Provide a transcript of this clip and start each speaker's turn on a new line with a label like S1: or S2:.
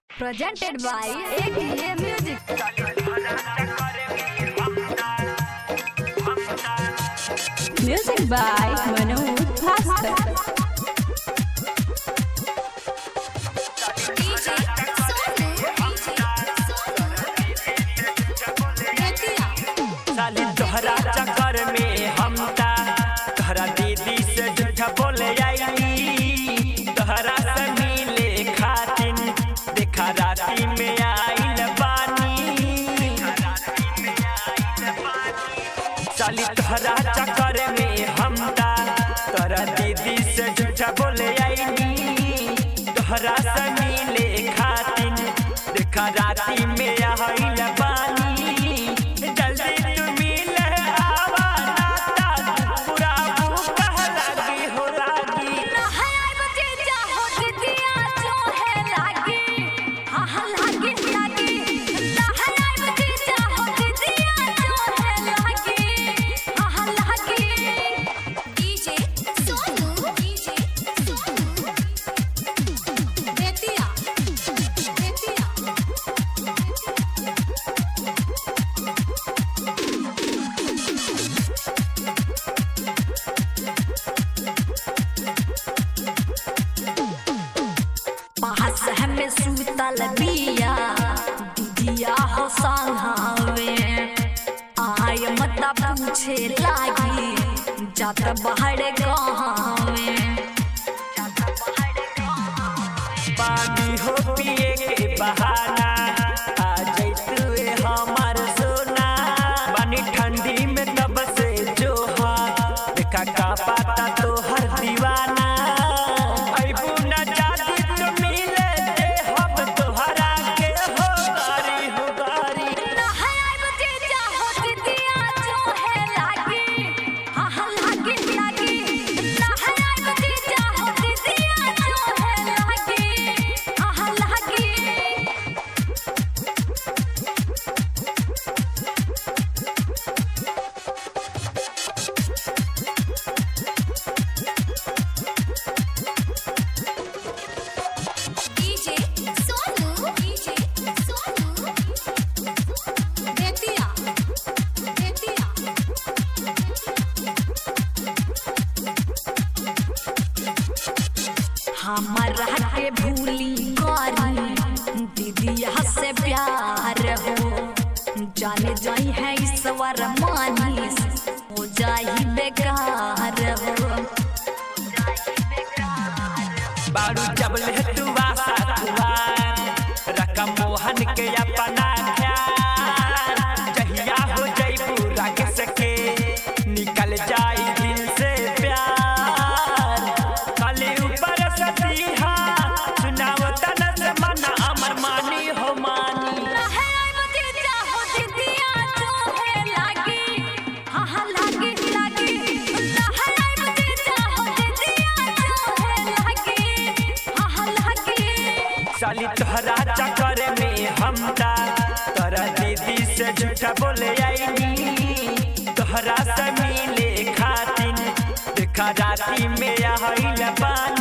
S1: Presented by AKA Music. Music by Manoj Bhaskar.
S2: साली तोहरा चक्कर में हम तोहरा दीदी से झूठा बोले आई तोहरा से मिले खातिन देखा राती में आइल पानी साली तोहरा चक्कर में हम तोहरा दीदी से झूठा बोले आई तोहरा से मिले खातिन देखा राती में आइल पानी
S1: हमें सूतल बिया दीदिया हो संघावे आय मत पूछे लागी जात बाहर कहावे
S2: पानी हो पिए के बहाना आ जैतू हमार सोना पानी ठंडी में तब से जो हा देखा का पाता तो हर दीवाना
S1: हमारा के भूली करी दीदिया से प्यार हो जाने जाई है ईश्वर मानिस हो जाई बेकार हो
S2: बारू जब ले तू आशा कुमार रकम मोहन के अपना ख्याल जहिया हो जाई पूरा के सके निकल जाई दिल से प्यार खाली ऊपर सतीहा सुनाव तन से मन अमर मानी हो मानी साली तोहरा चक्कर में हम तोहरा दीदी से झूठा बोले आई तोहरा से मिले खातिन देखा राती में आइल पानी।